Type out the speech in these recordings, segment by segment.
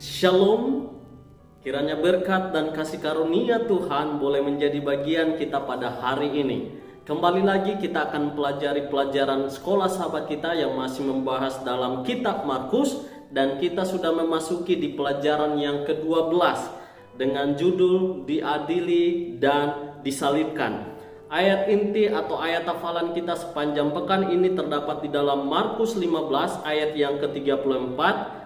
Shalom, kiranya berkat dan kasih karunia Tuhan boleh menjadi bagian kita pada hari ini. Kembali lagi kita akan pelajari pelajaran sekolah sahabat kita yang masih membahas dalam kitab Markus. Dan kita sudah memasuki di pelajaran yang ke-12 dengan judul diadili dan disalibkan. Ayat inti atau ayat hafalan kita sepanjang pekan ini terdapat di dalam Markus 15 ayat yang ke-34.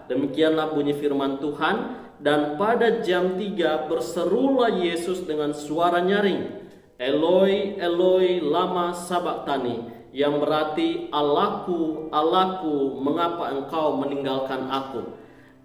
Demikianlah bunyi firman Tuhan. Dan pada jam 3 berserulah Yesus dengan suara nyaring, Eloi, Eloi, lama sabachthani, yang berarti Allahku, Allahku, mengapa engkau meninggalkan aku.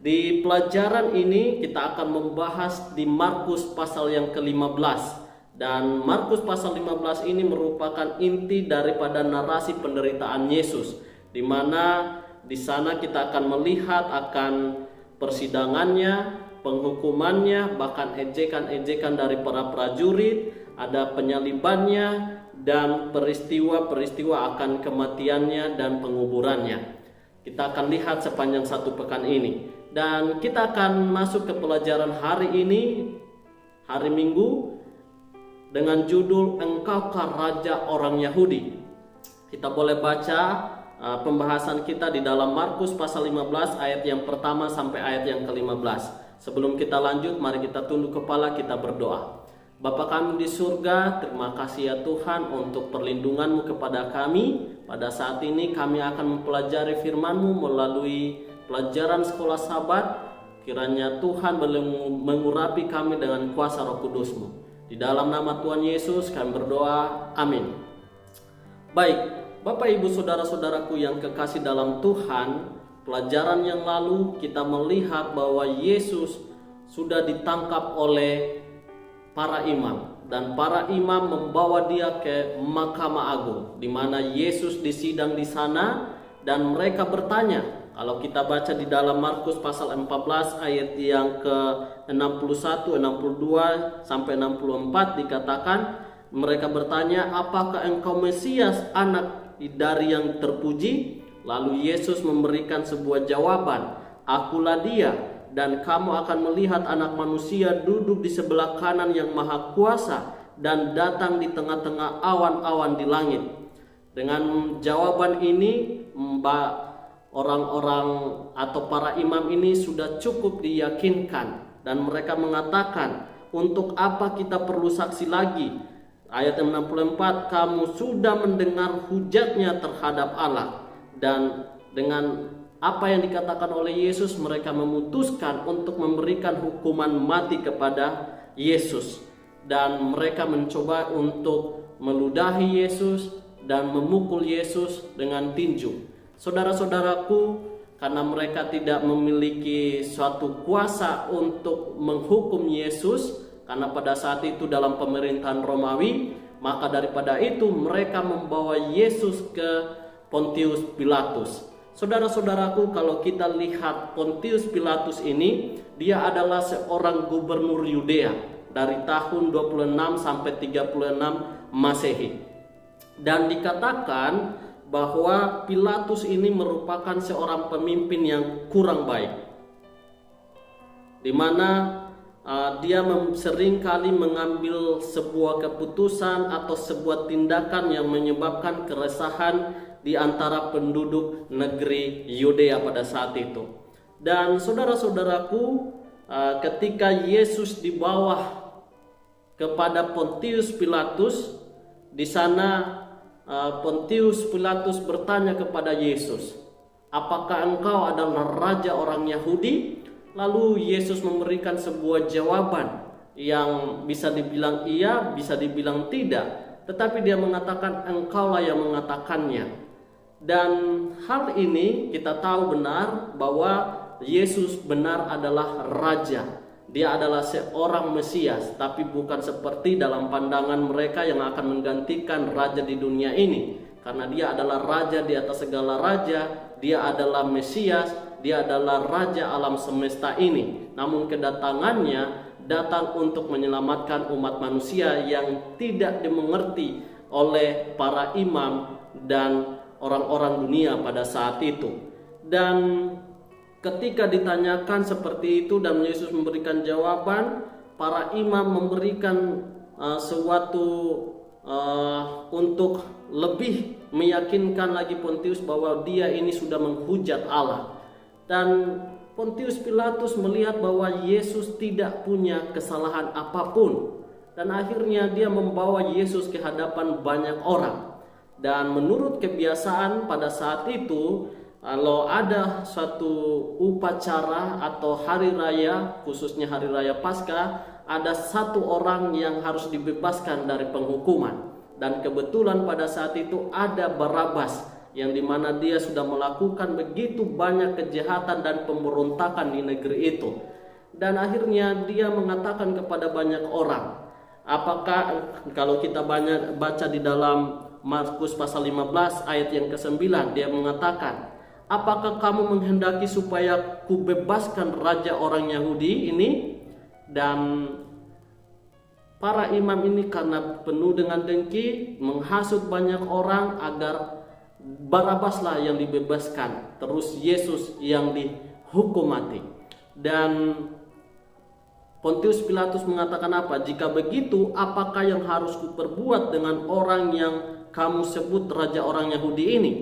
Di pelajaran ini kita akan membahas di Markus pasal yang ke-15. Dan Markus pasal 15 ini merupakan inti daripada narasi penderitaan Yesus, di mana di sana kita akan melihat akan persidangannya, penghukumannya, bahkan ejekan-ejekan dari para prajurit, ada penyalibannya, dan peristiwa-peristiwa akan kematiannya dan penguburannya. Kita akan lihat sepanjang satu pekan ini. Dan kita akan masuk ke pelajaran hari ini, hari Minggu, dengan judul Engkaukah Raja Orang Yahudi. Kita boleh baca pembahasan kita di dalam Markus pasal 15 ayat yang pertama sampai ayat yang ke-15. Sebelum kita lanjut, mari kita tunduk kepala, kita berdoa. Bapa kami di surga, terima kasih ya Tuhan untuk perlindungan-Mu kepada kami. Pada saat ini kami akan mempelajari firman-Mu melalui pelajaran sekolah sahabat. Kiranya Tuhan boleh mengurapi kami dengan kuasa Roh Kudus-Mu. Di dalam nama Tuhan Yesus kami berdoa, amin. Baik, Bapak Ibu Saudara-saudaraku yang kekasih dalam Tuhan, pelajaran yang lalu kita melihat bahwa Yesus sudah ditangkap oleh para imam, dan para imam membawa dia ke Mahkamah Agung, di mana Yesus disidang di sana. Dan mereka bertanya, kalau kita baca di dalam Markus pasal 14 ayat yang ke-61, 62 sampai 64 dikatakan, mereka bertanya, apakah engkau Mesias, anak dari yang terpuji? Lalu Yesus memberikan sebuah jawaban, akulah dia, dan kamu akan melihat anak manusia duduk di sebelah kanan yang maha kuasa dan datang di tengah-tengah awan-awan di langit. Dengan jawaban ini, orang-orang atau para imam ini sudah cukup diyakinkan, dan mereka mengatakan, untuk apa kita perlu saksi lagi? Ayat 64, kamu sudah mendengar hujatnya terhadap Allah. Dan dengan apa yang dikatakan oleh Yesus, mereka memutuskan untuk memberikan hukuman mati kepada Yesus. Dan mereka mencoba untuk meludahi Yesus dan memukul Yesus dengan tinju. Saudara-saudaraku, karena mereka tidak memiliki suatu kuasa untuk menghukum Yesus, karena pada saat itu dalam pemerintahan Romawi, maka daripada itu mereka membawa Yesus ke Pontius Pilatus. Saudara-saudaraku, kalau kita lihat Pontius Pilatus ini, dia adalah seorang gubernur Yudea dari tahun 26 sampai 36 Masehi. Dan dikatakan bahwa Pilatus ini merupakan seorang pemimpin yang kurang baik, di mana dia seringkali mengambil sebuah keputusan atau sebuah tindakan yang menyebabkan keresahan di antara penduduk negeri Yudea pada saat itu. Dan saudara-saudaraku, ketika Yesus dibawa kepada Pontius Pilatus, di sana Pontius Pilatus bertanya kepada Yesus, apakah engkau adalah raja orang Yahudi? Lalu Yesus memberikan sebuah jawaban yang bisa dibilang iya, bisa dibilang tidak. Tetapi dia mengatakan, engkaulah yang mengatakannya. Dan hal ini kita tahu benar bahwa Yesus benar adalah raja. Dia adalah seorang Mesias, tapi bukan seperti dalam pandangan mereka yang akan menggantikan raja di dunia ini. Karena dia adalah raja di atas segala raja, dia adalah Mesias, dia adalah raja alam semesta ini. Namun kedatangannya datang untuk menyelamatkan umat manusia yang tidak dimengerti oleh para imam dan orang-orang dunia pada saat itu. Dan Ketika ditanyakan seperti itu dan Yesus memberikan jawaban, para imam memberikan sesuatu untuk lebih meyakinkan lagi Pontius bahwa dia ini sudah menghujat Allah. Dan Pontius Pilatus melihat bahwa Yesus tidak punya kesalahan apapun, dan akhirnya dia membawa Yesus ke hadapan banyak orang. Dan menurut kebiasaan pada saat itu, kalau ada suatu upacara atau hari raya, khususnya hari raya Paskah, ada satu orang yang harus dibebaskan dari penghukuman. Dan kebetulan pada saat itu ada Barabas, yang dimana dia sudah melakukan begitu banyak kejahatan dan pemberontakan di negeri itu. Dan akhirnya dia mengatakan kepada banyak orang, apakah kalau kita banyak baca di dalam Markus pasal 15 ayat yang ke-9, dia mengatakan, apakah kamu menghendaki supaya kubebaskan raja orang Yahudi ini? Dan para imam ini karena penuh dengan dengki menghasut banyak orang agar Barabaslah yang dibebaskan, terus Yesus yang dihukum mati. Dan Pontius Pilatus mengatakan apa? Jika begitu, apakah yang harus kuperbuat dengan orang yang kamu sebut raja orang Yahudi ini?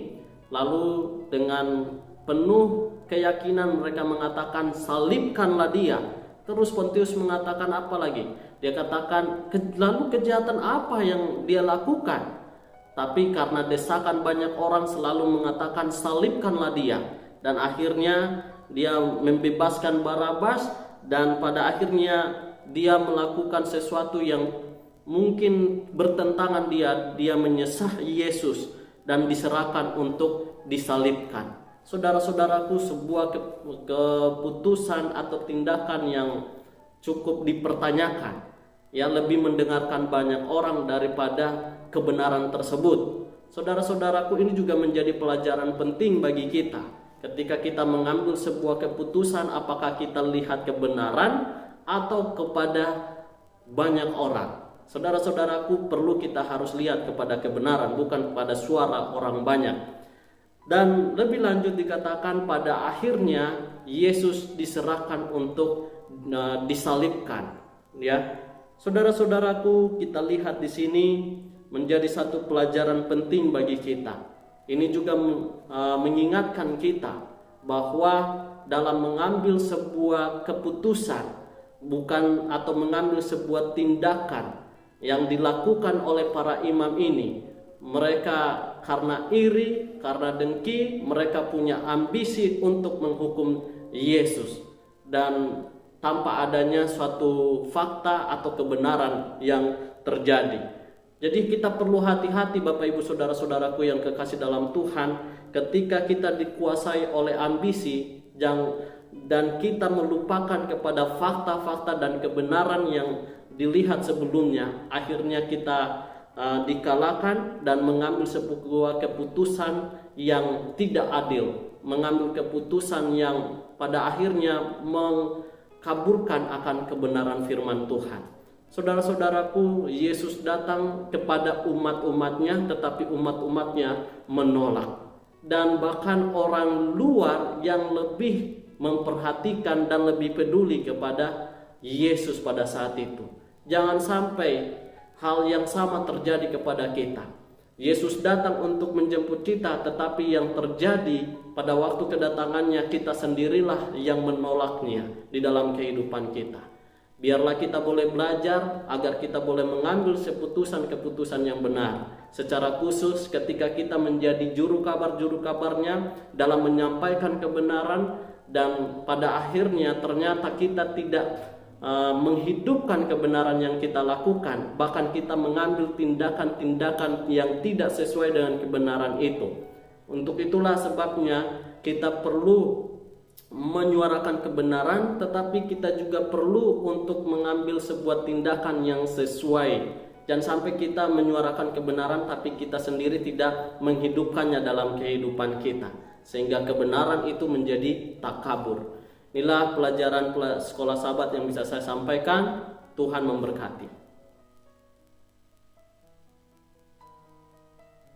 Lalu dengan penuh keyakinan mereka mengatakan, salibkanlah dia. Terus Pontius mengatakan apa lagi? Dia katakan, lalu kejahatan apa yang dia lakukan? Tapi karena desakan banyak orang selalu mengatakan, salibkanlah dia. Dan akhirnya dia membebaskan Barabas, dan pada akhirnya dia melakukan sesuatu yang mungkin bertentangan dia menyesah Yesus dan diserahkan untuk disalibkan. Saudara-saudaraku, sebuah keputusan atau tindakan yang cukup dipertanyakan, ya, lebih mendengarkan banyak orang daripada kebenaran tersebut. Saudara-saudaraku, ini juga menjadi pelajaran penting bagi kita. Ketika kita mengambil sebuah keputusan, apakah kita lihat kebenaran atau kepada banyak orang? Saudara-saudaraku, perlu kita harus lihat kepada kebenaran, bukan kepada suara orang banyak. Dan lebih lanjut dikatakan pada akhirnya Yesus diserahkan untuk disalibkan, ya. Saudara-saudaraku, kita lihat di sini menjadi satu pelajaran penting bagi kita. Ini juga mengingatkan kita bahwa dalam mengambil sebuah keputusan, bukan atau mengambil sebuah tindakan yang dilakukan oleh para imam ini, mereka karena iri, karena dengki, mereka punya ambisi untuk menghukum Yesus, dan tanpa adanya suatu fakta atau kebenaran yang terjadi. Jadi kita perlu hati-hati Bapak Ibu Saudara-saudaraku yang kekasih dalam Tuhan, ketika kita dikuasai oleh ambisi dan kita melupakan kepada fakta-fakta dan kebenaran yang dilihat sebelumnya, akhirnya kita dikalahkan dan mengambil sebuah keputusan yang tidak adil, mengambil keputusan yang pada akhirnya mengkaburkan akan kebenaran firman Tuhan. Saudara-saudaraku, Yesus datang kepada umat-umatnya, tetapi umat-umatnya menolak. Dan bahkan orang luar yang lebih memperhatikan dan lebih peduli kepada Yesus pada saat itu. Jangan sampai hal yang sama terjadi kepada kita. Yesus datang untuk menjemput kita, tetapi yang terjadi pada waktu kedatangannya, kita sendirilah yang menolaknya di dalam kehidupan kita. Biarlah kita boleh belajar agar kita boleh mengambil keputusan-keputusan yang benar. Secara khusus ketika kita menjadi juru kabarnya dalam menyampaikan kebenaran, dan pada akhirnya ternyata kita tidak menghidupkan kebenaran yang kita lakukan, bahkan kita mengambil tindakan-tindakan yang tidak sesuai dengan kebenaran itu. Untuk itulah sebabnya kita perlu menyuarakan kebenaran, tetapi kita juga perlu untuk mengambil sebuah tindakan yang sesuai. Jangan sampai kita menyuarakan kebenaran tapi kita sendiri tidak menghidupkannya dalam kehidupan kita, sehingga kebenaran itu menjadi takabur. Inilah pelajaran sekolah sahabat yang bisa saya sampaikan. Tuhan memberkati.